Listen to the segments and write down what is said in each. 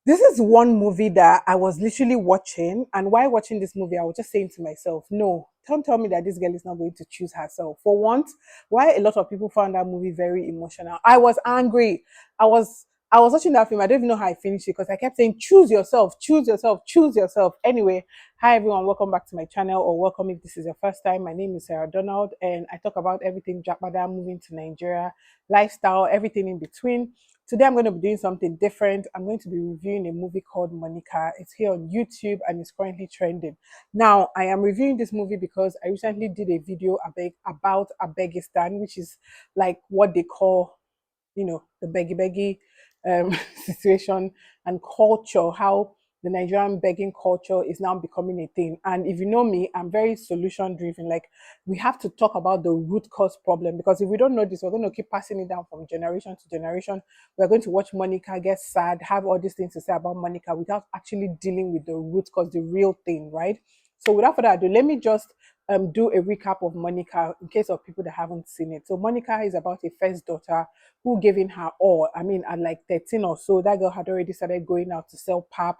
This is one movie that I was literally watching, and while watching this movie, I was just saying to myself, no, don't tell me that this girl is not going to choose herself. For once, why a lot of people found that movie very emotional. I was angry. I was watching that film. I don't even know how I finished it because I kept saying, choose yourself, choose yourself, choose yourself. Anyway, hi everyone, welcome back to my channel, or welcome if this is your first time. My name is Sarah Donald, and I talk about everything Japada, moving to Nigeria, lifestyle, everything in between. Today I'm going to be doing something different. I'm going to be reviewing a movie called Monica. It's here on YouTube and it's currently trending. Now, I am reviewing this movie because I recently did a video about Abegistan, which is like what they call, the beggy situation and culture, how the Nigerian begging culture is now becoming a thing. And if you know me, I'm very solution driven. Like, we have to talk about the root cause problem, because if we don't know this, we're going to keep passing it down from generation to generation. We're going to watch Monica get sad, have all these things to say about Monica without actually dealing with the root cause, the real thing, right? So without further ado, let me just do a recap of Monica in case of people that haven't seen it. So Monica is about a first daughter who gave in her all. I mean, at like 13 or so, that girl had already started going out to sell pap.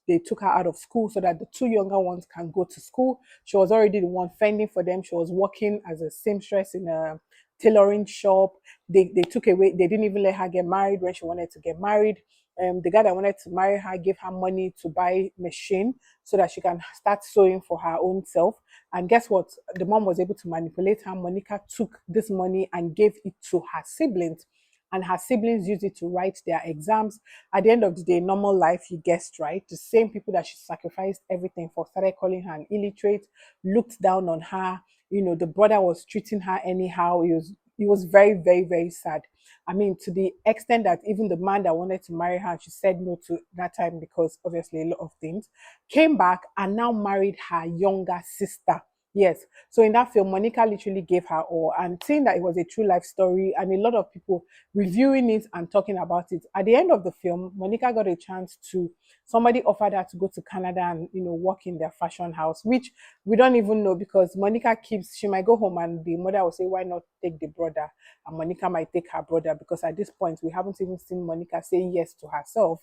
They took her out of school so that the two younger ones can go to school. She was already the one fending for them. She was working as a seamstress in a tailoring shop. They took away, they didn't even let her get married when she wanted to get married. The guy that wanted to marry her gave her money to buy machine so that she can start sewing for her own self. And guess what? The mom was able to manipulate her. Monica took this money and gave it to her siblings, and her siblings used it to write their exams. At the end of the day, normal life, you guessed right. The same people that she sacrificed everything for started calling her an illiterate, looked down on her. The brother was treating her anyhow. It was very, very, very sad. I mean, to the extent that even the man that wanted to marry her, she said no to that time because obviously a lot of things, came back and now married her younger sister. Yes. So in that film, Monica literally gave her all, and saying that it was a true life story, and a lot of people reviewing it and talking about it. At the end of the film, Monica got a chance to, somebody offered her to go to Canada and work in their fashion house, which we don't even know, because Monica keeps, she might go home and the mother will say, why not take the brother? And Monica might take her brother, because at this point we haven't even seen Monica say yes to herself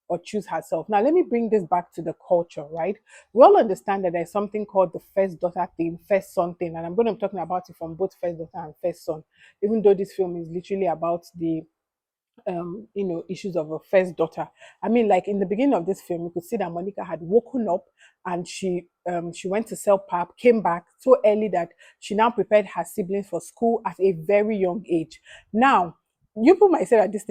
or choose herself. Now, let me bring this back to the culture, right? We all understand that there's something called the first daughter thing, first son thing, and I'm going to be talking about it from both first daughter and first son, even though this film is literally about the issues of a first daughter. I mean, like in the beginning of this film, you could see that Monica had woken up and she went to sell pap, came back so early that she now prepared her siblings for school at a very young age. Now, you people might say that these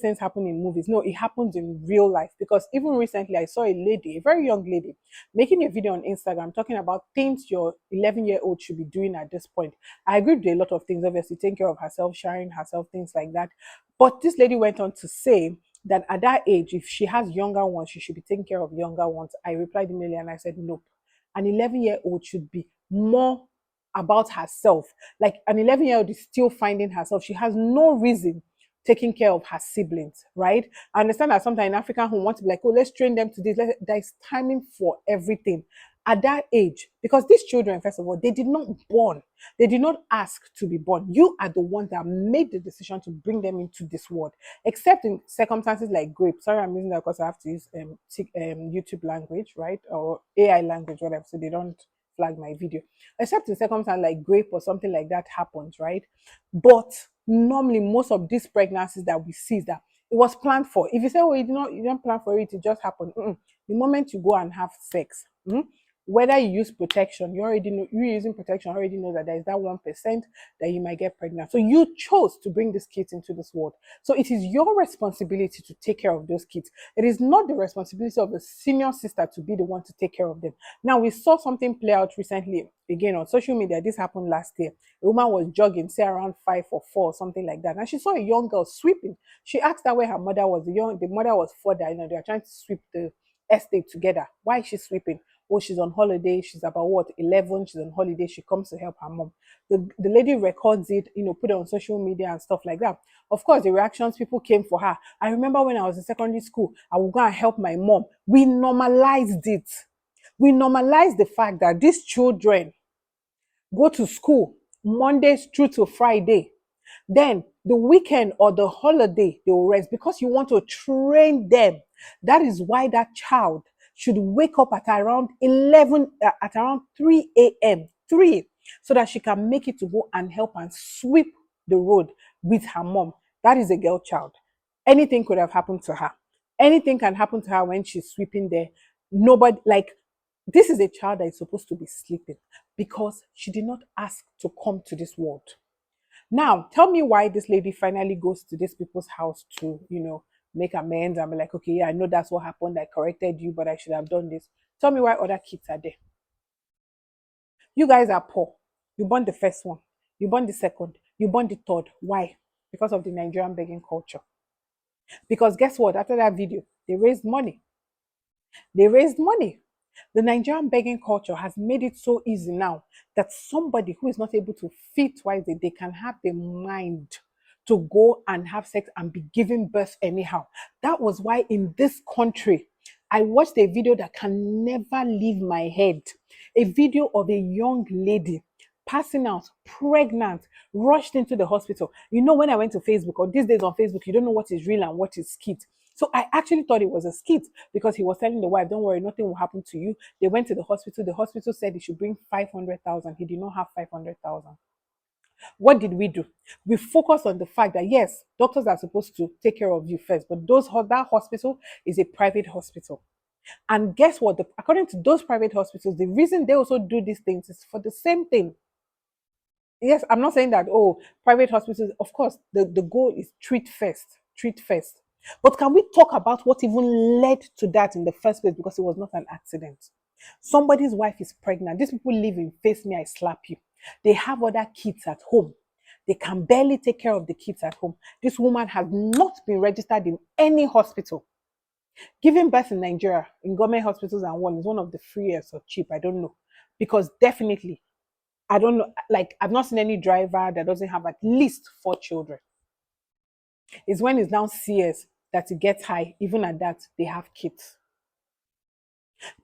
things happen in movies. No, it happens in real life, because even recently I saw a lady, a very young lady, making a video on Instagram talking about things your 11-year-old should be doing at this point. I agree with a lot of things, obviously, taking care of herself, sharing herself, things like that. But this lady went on to say that at that age, if she has younger ones, she should be taking care of younger ones. I replied immediately and I said, nope. An 11-year-old should be more about herself. Like, an 11-year-old is still finding herself. She has no reason taking care of her siblings, right? I understand that sometimes in African home want to be like, oh, let's train them to this. There's timing for everything at that age, because these children, first of all, they did not born, they did not ask to be born. You are the one that made the decision to bring them into this world, except in circumstances like grape. Sorry, I'm using that because I have to use YouTube language, right, or AI language, whatever, so they don't flag my video. Except in circumstances like grape or something like that happens, right? But normally, most of these pregnancies that we see is that it was planned for. If you say, "Oh, you didn't plan for it; it just happened." The moment you go and have sex, whether you use protection, you already know, you using protection already know that there is that 1% that you might get pregnant. So you chose to bring these kids into this world. So it is your responsibility to take care of those kids. It is not the responsibility of the senior sister to be the one to take care of them. Now, we saw something play out recently again on social media. This happened last year. A woman was jogging, say around 5 or 4, something like that. And she saw a young girl sweeping. She asked her where her mother was. The mother was further, they are trying to sweep the estate together. Why is she sweeping? Oh, she's on holiday. She's about what, 11? She's on holiday. She comes to help her mom. The lady records it, put it on social media and stuff like that. Of course, the reactions, people came for her. I remember when I was in secondary school, I would go and help my mom. We normalized it. We normalized the fact that these children go to school Mondays through to Friday. Then the weekend or the holiday, they will rest because you want to train them. That is why that child should wake up at around 11, at around 3 a.m. 3, so that she can make it to go and help and sweep the road with her mom. That is a girl child. Anything could have happened to her. Anything can happen to her when she's sweeping there. Nobody, like, this is a child that is supposed to be sleeping because she did not ask to come to this world. Now, tell me why this lady finally goes to these people's house to, make amends and be like, okay, yeah, I know that's what happened. I corrected you, but I should have done this. Tell me why other kids are there. You guys are poor. You born the first one. You born the second. You born the third. Why? Because of the Nigerian begging culture. Because guess what? After that video, they raised money. They raised money. The Nigerian begging culture has made it so easy now that somebody who is not able to feed twice a day can have the mind to go and have sex and be giving birth anyhow. That was why in this country, I watched a video that can never leave my head. A video of a young lady passing out, pregnant, rushed into the hospital. When I went to Facebook, or these days on Facebook, you don't know what is real and what is skit. So I actually thought it was a skit because he was telling the wife, don't worry, nothing will happen to you. They went to the hospital. The hospital said he should bring 500,000. He did not have 500,000. What did we do? We focused on the fact that yes, doctors are supposed to take care of you first, but that hospital is a private hospital. And guess what? According to those private hospitals, the reason they also do these things is for the same thing. Yes, I'm not saying that, oh, private hospitals, of course, the goal is treat first, treat first. But can we talk about what even led to that in the first place? Because it was not an accident. Somebody's wife is pregnant. These people live in face me, I slap you. They have other kids at home. They can barely take care of the kids at home. This woman has not been registered in any hospital. Giving birth in Nigeria, in government hospitals and one, is one of the freest or cheap. I don't know. Because definitely, I don't know, like, I've not seen any driver that doesn't have at least 4 children. It's when it's now CS that it gets high. Even at that, they have kids.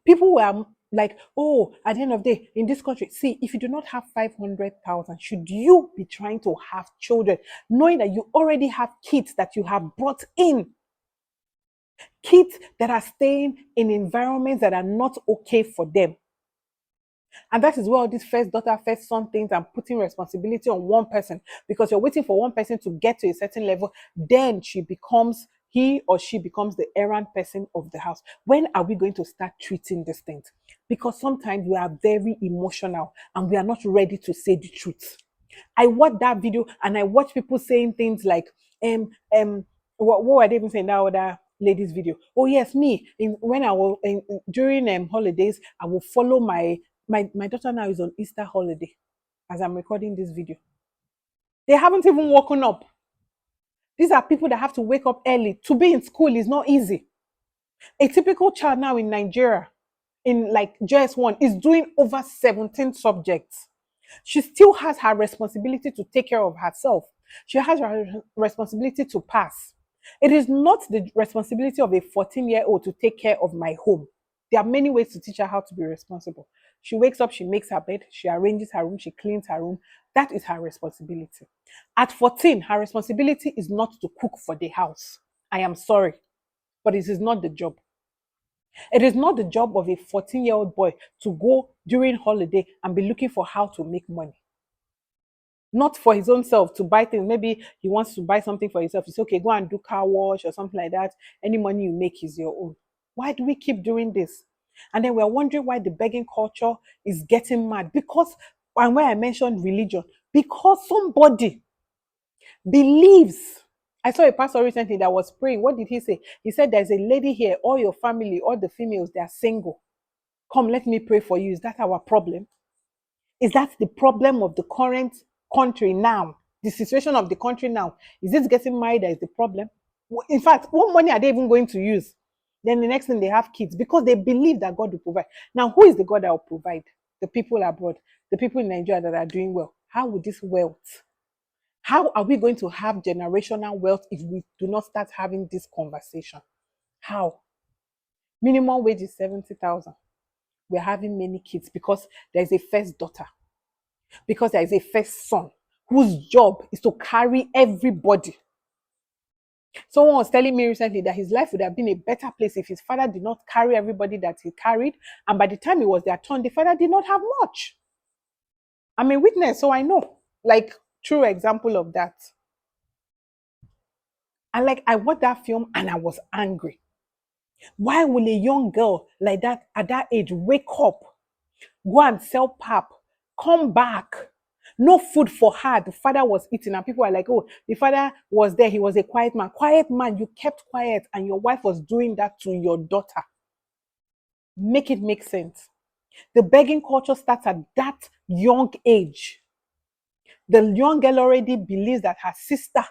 People were like, oh, at the end of the day, in this country, see, if you do not have 500,000, should you be trying to have children, knowing that you already have kids that you have brought in? Kids that are staying in environments that are not okay for them. And that is where all these first daughter, first son things and putting responsibility on one person, because you're waiting for one person to get to a certain level, then he or she becomes the errand person of the house. When are we going to start treating these things? Because sometimes we are very emotional and we are not ready to say the truth. I watched that video and I watched people saying things like, what were they even saying that other lady's video? Oh yes, me. When I will during holidays, I will follow my daughter now is on Easter holiday as I'm recording this video. They haven't even woken up. These are people that have to wake up early. To be in school is not easy. A typical child now in Nigeria, in like JS1, is doing over 17 subjects. She still has her responsibility to take care of herself. She has her responsibility to pass. It is not the responsibility of a 14-year-old to take care of my home. There are many ways to teach her how to be responsible. She wakes up, she makes her bed, she arranges her room, she cleans her room. That is her responsibility. At 14, her responsibility is not to cook for the house. I am sorry, but it is not the job. It is not the job of a 14-year-old boy to go during holiday and be looking for how to make money. Not for his own self to buy things. Maybe he wants to buy something for himself. It's okay, go and do car wash or something like that. Any money you make is your own. Why do we keep doing this? And then we're wondering why the begging culture is getting mad. Because, and when I mentioned religion, because somebody believes. I saw a pastor recently that was praying. What did he say? He said, there's a lady here, all your family, all the females, they are single. Come, let me pray for you. Is that our problem? Is that the problem of the current country now? The situation of the country now? Is this getting married that is the problem? In fact, what money are they even going to use? Then the next thing, they have kids because they believe that God will provide. Now, who is the God that will provide? The people abroad, the people in Nigeria that are doing well. How would this wealth? How are we going to have generational wealth if we do not start having this conversation? How? Minimum wage is 70,000. We're having many kids because there is a first daughter, because there is a first son. whose job is to carry everybody. Someone was telling me recently that his life would have been a better place if his father did not carry everybody that he carried. And by the time it was their turn, the father did not have much. I'm a witness, so I know. Like, true example of that. And like, I watched that film and I was angry. Why will a young girl like that at that age wake up, go and sell pap, come back? No food for her. The father was eating, and people are like, oh, the father was there. He was a quiet man. Quiet man, you kept quiet, and your wife was doing that to your daughter. Make it make sense. The begging culture starts at that young age. The young girl already believes that her sister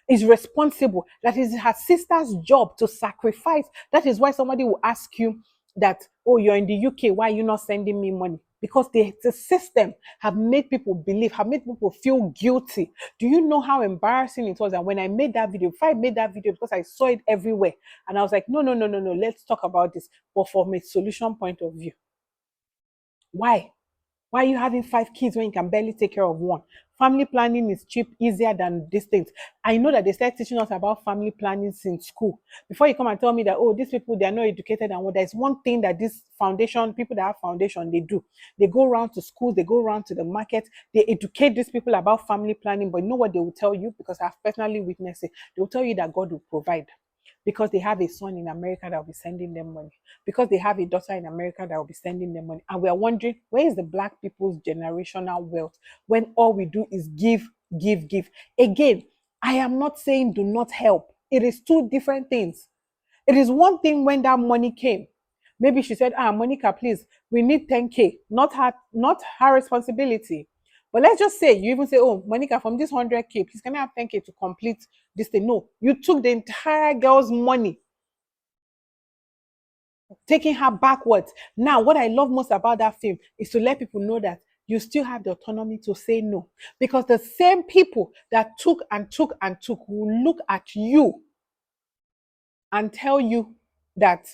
is responsible, that is her sister's job to sacrifice. That is why somebody will ask you that, oh, you're in the UK, why are you not sending me money? Because the system have made people believe, have made people feel guilty. Do you know how embarrassing it was? And when I made that video, if I made that video because I saw it everywhere, and I was like, no, no, no, no, no, let's talk about this, but from a solution point of view. Why? Why are you having 5 kids when you can barely take care of one? Family planning is cheap, easier than these things. I know that they start teaching us about family planning since school. Before you come and tell me that, oh, these people, they are not educated and what, there's one thing that this foundation, people that have foundation, they do. They go around to schools, they go around to the market, they educate these people about family planning, but you know what they will tell you? Because I've personally witnessed it. They will tell you that God will provide because they have a son in America that will be sending them money, because they have a daughter in America that will be sending them money. And we are wondering, where is the black people's generational wealth when all we do is give, give, give? Again, I am not saying do not help. It is two different things. It is one thing when that money came. Maybe she said, Monica, please, we need 10K, not her responsibility. But let's just say you even say, oh, Monica, from this 100K, please can I have 10K to complete this thing? No, you took the entire girl's money, taking her backwards. Now, what I love most about that film is to let people know that you still have the autonomy to say no. Because the same people that took and took and took will look at you and tell you that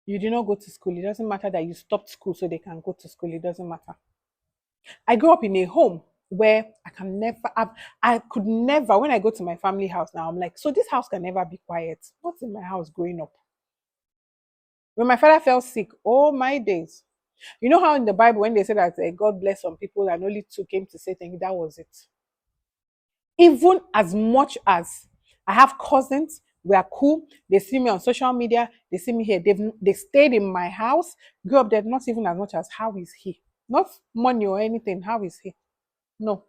you did not go to school. It doesn't matter that you stopped school so they can go to school. It doesn't matter. I grew up in a home where I could never, when I go to my family house now, I'm like, so this house can never be quiet. What's in my house growing up? When my father fell sick, oh my days. You know how in the Bible, when they say that God bless some people and only two came to say thank you, that was it. Even as much as I have cousins, we are cool. They see me on social media, they see me here. They stayed in my house, grew up there, not even as much as how is he? Not money or anything. How is he? No.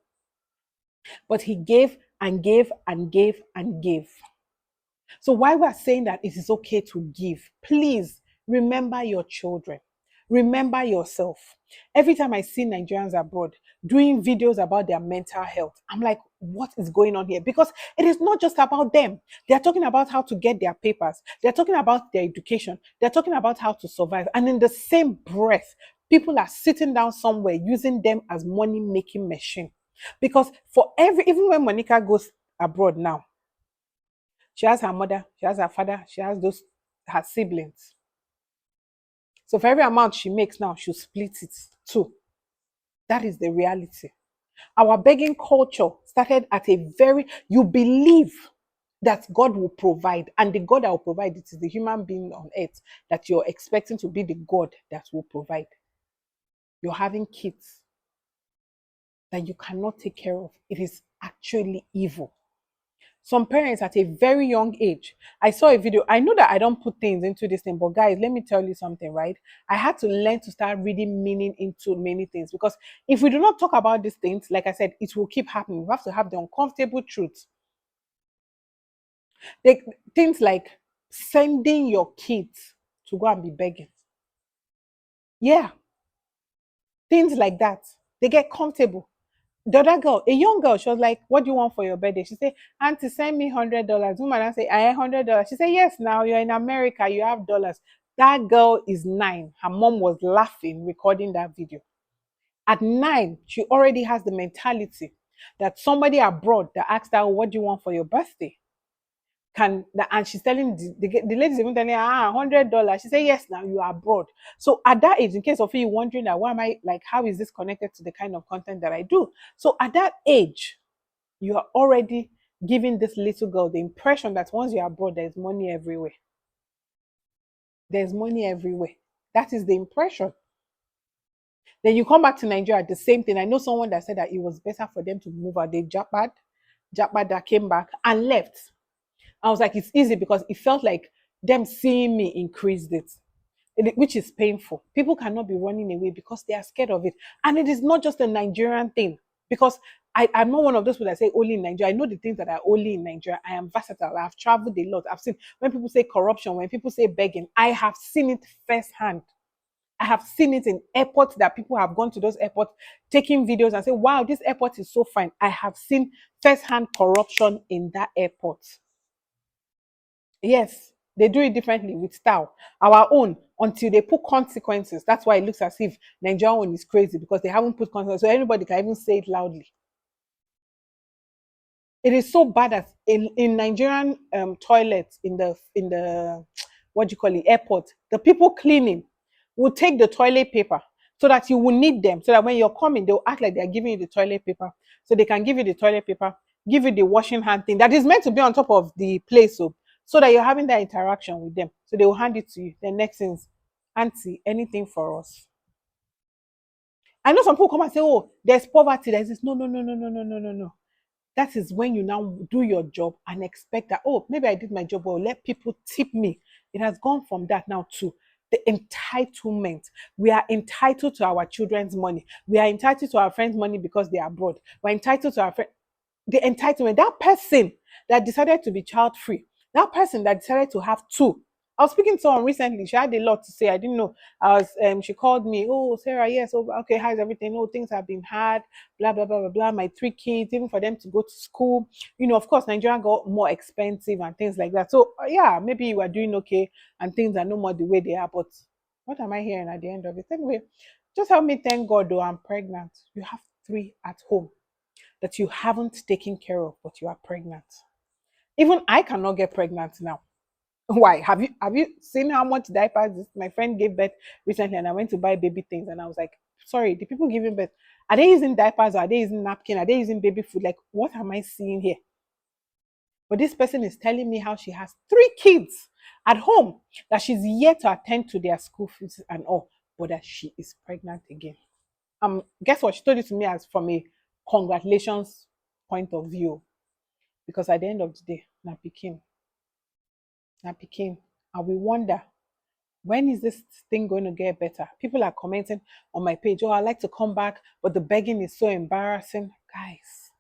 But he gave and gave and gave and gave. So while we are saying that it is okay to give, please remember your children. Remember yourself. Every time I see Nigerians abroad doing videos about their mental health, I'm like, what is going on here? Because it is not just about them. They're talking about how to get their papers. They're talking about their education. They're talking about how to survive. And in the same breath, people are sitting down somewhere using them as money-making machine. Because even when Monica goes abroad now, she has her mother, she has her father, she has her siblings. So for every amount she makes now, she'll split it too. That is the reality. Our begging culture started at you believe that God will provide, and the God that will provide, it is the human being on earth that you're expecting to be the God that will provide. You're having kids that you cannot take care of. It is actually evil. Some parents at a very young age, I saw a video. I know that I don't put things into this thing, but guys, let me tell you something, right? I had to learn to start reading meaning into many things, because if we do not talk about these things, like I said, it will keep happening. We have to have the uncomfortable truth. Things like sending your kids to go and be begging. Yeah, things like that. They get comfortable. The other girl, a young girl, she was like, what do you want for your birthday? She said, Auntie, send me $100. Woman, I say, I have $100. She said, yes, now you're in America, you have dollars. That girl is 9. Her mom was laughing, recording that video. At 9, she already has the mentality that somebody abroad that asked her, what do you want for your birthday? and she's telling the lady's even telling her, $100. She said, yes, now you are abroad. So at that age, in case of you wondering that why am I like, how is this connected to the kind of content that I do? So at that age, you are already giving this little girl the impression that once you're abroad, there's money everywhere. There's money everywhere. That is the impression. Then you come back to Nigeria, the same thing. I know someone that said that it was better for them to move out. They Japad that came back and left. I was like, it's easy because it felt like them seeing me increased it, which is painful. People cannot be running away because they are scared of it. And it is not just a Nigerian thing because I'm not one of those people that say only in Nigeria. I know the things that are only in Nigeria. I am versatile. I've traveled a lot. I've seen when people say corruption, when people say begging, I have seen it firsthand. I have seen it in airports that people have gone to those airports taking videos and say, wow, this airport is so fine. I have seen firsthand corruption in that airport. Yes, they do it differently with style. Our own, until they put consequences. That's why it looks as if Nigerian one is crazy because they haven't put consequences. So anybody can even say it loudly. It is so bad that in Nigerian toilets in the what do you call it airport, the people cleaning will take the toilet paper so that you will need them so that when you're coming they'll act like they're giving you the toilet paper so they can give you the toilet paper, give you the washing hand thing that is meant to be on top of the place so that you're having that interaction with them, so they will hand it to you. The next thing is, auntie, anything for us? I know some people come and say, oh, there's poverty, there's this. No, no, no, no, no, no, no, no, no. That is when you now do your job and expect that, oh, maybe I did my job well, let people tip me. It has gone from that now to the entitlement. We are entitled to our children's money. We are entitled to our friends' money because they are abroad. We're entitled to our friend, the entitlement. That person that decided to be child free, that person that decided to have two. I was speaking to someone recently. She had a lot to say. I didn't know. I was. She called me. Oh, Sarah. Yes. Oh, okay. How's everything? Oh, things have been hard. Blah blah blah blah blah. My three kids, even for them to go to school. Of course, Nigeria got more expensive and things like that. So yeah, maybe you are doing okay and things are no more the way they are. But what am I hearing at the end of it? Anyway, just help me thank God. Though I'm pregnant. You have three at home that you haven't taken care of, but you are pregnant. Even I cannot get pregnant now. Why? Have you seen how much diapers my friend gave birth recently? And I went to buy baby things, and I was like, sorry, the people giving birth, are they using diapers? Or are they using napkin? Are they using baby food? Like, what am I seeing here? But this person is telling me how she has three kids at home that she's yet to attend to their school fees and all, but that she is pregnant again. Guess what? She told it to me as from a congratulations point of view. Because at the end of the day, na pikin, and we wonder, when is this thing going to get better? People are commenting on my page, oh, I like to come back, but the begging is so embarrassing. Guys,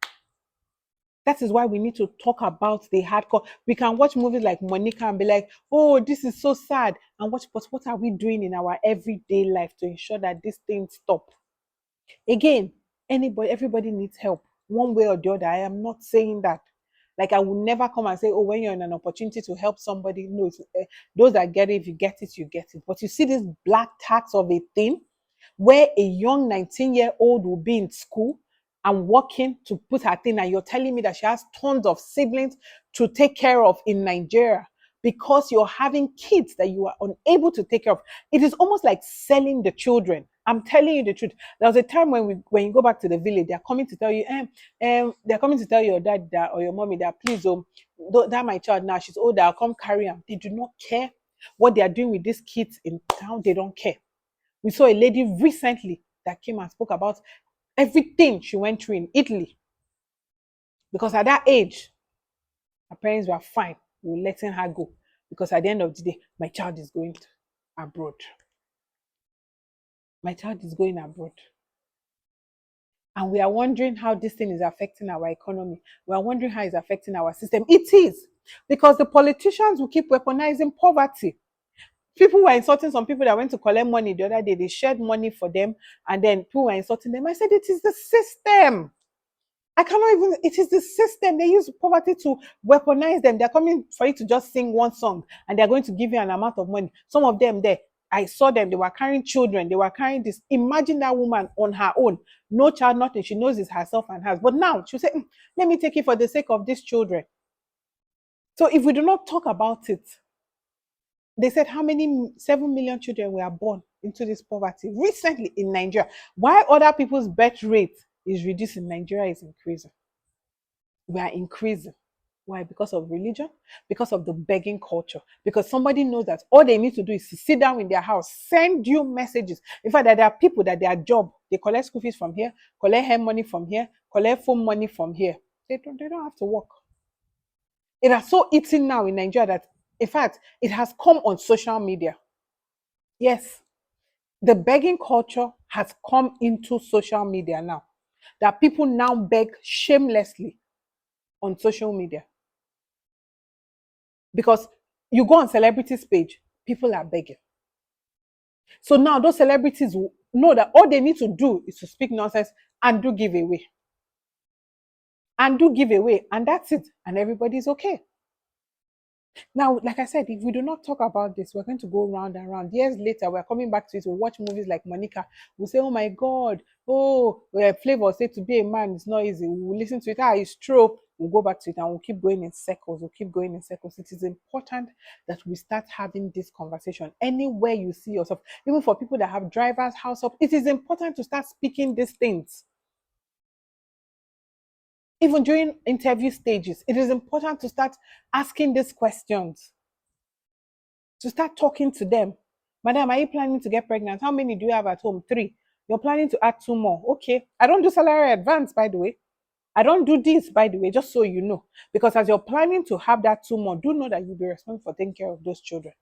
that is why we need to talk about the hardcore. We can watch movies like Monica and be like, oh, this is so sad, and watch, but what are we doing in our everyday life to ensure that this thing stop? Again, everybody needs help one way or the other. I am not saying that. Like, I will never come and say, oh, when you're in an opportunity to help somebody, no, those that get it, if you get it, you get it. But you see this black tax of a thing where a young 19-year-old will be in school and working to put her thing, and you're telling me that she has tons of siblings to take care of in Nigeria because you're having kids that you are unable to take care of. It is almost like selling the children. I'm telling you the truth. There was a time when you go back to the village, they're coming to tell you, they're coming to tell your dad that, or your mommy that, please, that my child now, she's older, I'll come carry her. They do not care what they are doing with these kids in town. They don't care. We saw a lady recently that came and spoke about everything she went through in Italy. Because at that age, her parents were fine. We were letting her go. Because at the end of the day, my child is going abroad. My child is going abroad. And we are wondering how this thing is affecting our economy. We are wondering how it's affecting our system. It is. Because the politicians will keep weaponizing poverty. People were insulting some people that went to collect money the other day. They shared money for them, and then people were insulting them. I said, it is the system. I cannot even, it is the system. They use poverty to weaponize them. They're coming for you to just sing one song, and they're going to give you an amount of money. Some of them there, I saw them, they were carrying children, they were carrying this. Imagine that woman on her own, no child, nothing. She knows it's herself and hers. But now she'll say, let me take it for the sake of these children. So if we do not talk about it, they said how many 7 million children were born into this poverty recently in Nigeria. Why other people's birth rate is reducing, Nigeria is increasing. We are increasing. Why? Because of religion, because of the begging culture, because somebody knows that all they need to do is to sit down in their house, send you messages. In fact, that there are people that their job, they collect school fees from here, collect hair money from here, collect phone money from here. They don't have to work. It has so eaten now in Nigeria that, in fact, it has come on social media. Yes, the begging culture has come into social media now. That people now beg shamelessly on social media. Because you go on celebrities page, people are begging. So now those celebrities know that all they need to do is to speak nonsense and do giveaway. And do giveaway. And that's it. And everybody's okay. Now, like I said, if we do not talk about this, we're going to go round and round. Years later, we're coming back to it. We'll watch movies like Monica. We'll say, oh my God, oh, Flavor said to be a man is not easy. We'll listen to it. Ah, it's true. We'll go back to it and we'll keep going in circles. We'll keep going in circles. It is important that we start having this conversation. Anywhere you see yourself, even for people that have drivers, house up, it is important to start speaking these things. Even during interview stages, it is important to start asking these questions, to start talking to them. Madam, are you planning to get pregnant? How many do you have at home? 3. You're planning to add 2 more. Okay. I don't do salary advance, by the way. I don't do this, by the way, just so you know. Because as you're planning to have that 2 more, do know that you'll be responsible for taking care of those children.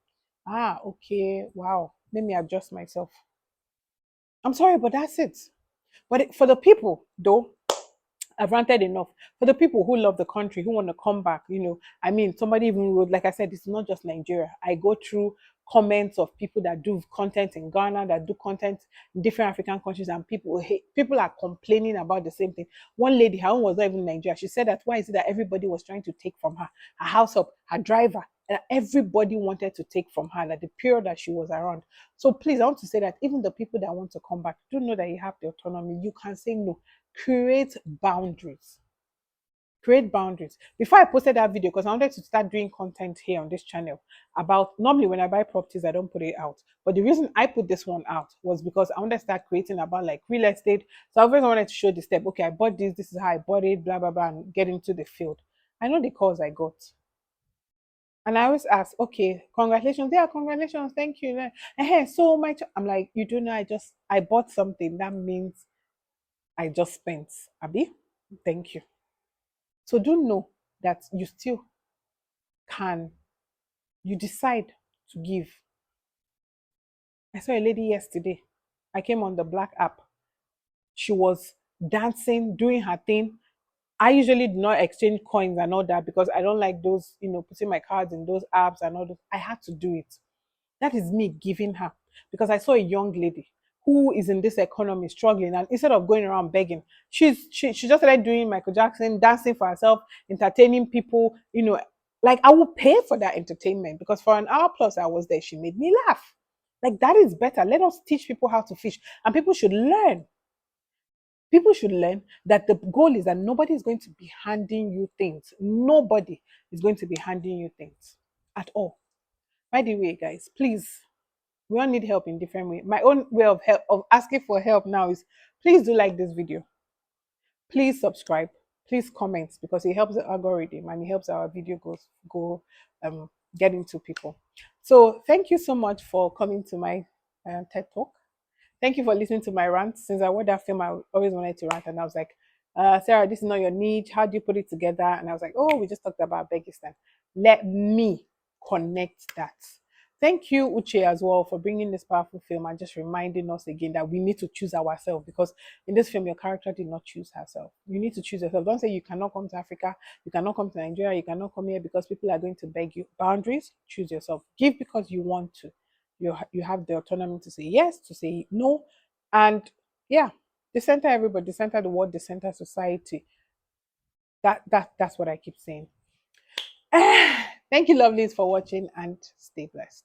Ah, okay. Wow. Let me adjust myself. I'm sorry, but that's it. But for the people, though, I've ranted enough. For the people who love the country, who want to come back, I mean, somebody even wrote, like I said, it's not just Nigeria. I go through comments of people that do content in Ghana, that do content in different African countries, and people are complaining about the same thing. One lady, her own was not even Nigeria. She said that why is it that everybody was trying to take from her house up, her driver, and everybody wanted to take from her at the period that she was around. So please, I want to say that even the people that want to come back, do know that you have the autonomy. You can say no. Create boundaries. Create boundaries. Before I posted that video, because I wanted to start doing content here on this channel about, normally when I buy properties, I don't put it out. But the reason I put this one out was because I wanted to start creating about like real estate. So I always wanted to show the step. Okay, I bought this is how I bought it, blah, blah, blah, and get into the field. I know the calls I got. And I always ask, okay, congratulations. Yeah, congratulations. Thank you. So much. I'm like, you do know, I bought something. That means I just spent. Abby, thank you. So do know that you still can, you decide to give. I saw a lady yesterday. I came on the Black app. She was dancing, doing her thing. I usually do not exchange coins and all that because I don't like those, putting my cards in those apps and all those. I had to do it. That is me giving her because I saw a young lady who is in this economy struggling, and instead of going around begging, she just started doing Michael Jackson, dancing for herself, entertaining people. Like I will pay for that entertainment because for an hour plus I was there, she made me laugh. Like that is better. Let us teach people how to fish, and people should learn. People should learn that the goal is that nobody is going to be handing you things. Nobody is going to be handing you things at all. By the way, guys, please, we all need help in different ways. My own way of help of asking for help now is please do like this video. Please subscribe. Please comment because it helps the algorithm and it helps our video go get into people. So thank you so much for coming to my TED Talk. Thank you for listening to my rant. Since I watched that film, I always wanted to rant, and I was like, Sarah, this is not your niche. How do you put it together? And I was like, oh, we just talked about Uzbekistan. Let me connect that. Thank you, Uche, as well, for bringing this powerful film and just reminding us again that we need to choose ourselves because in this film, your character did not choose herself. You need to choose yourself. Don't say you cannot come to Africa, you cannot come to Nigeria, you cannot come here because people are going to beg you. Boundaries, choose yourself. Give because you want to. You have the autonomy to say yes, to say no, and yeah, decenter everybody, decenter the world, decenter society. That's what I keep saying. Thank you, lovelies, for watching and stay blessed.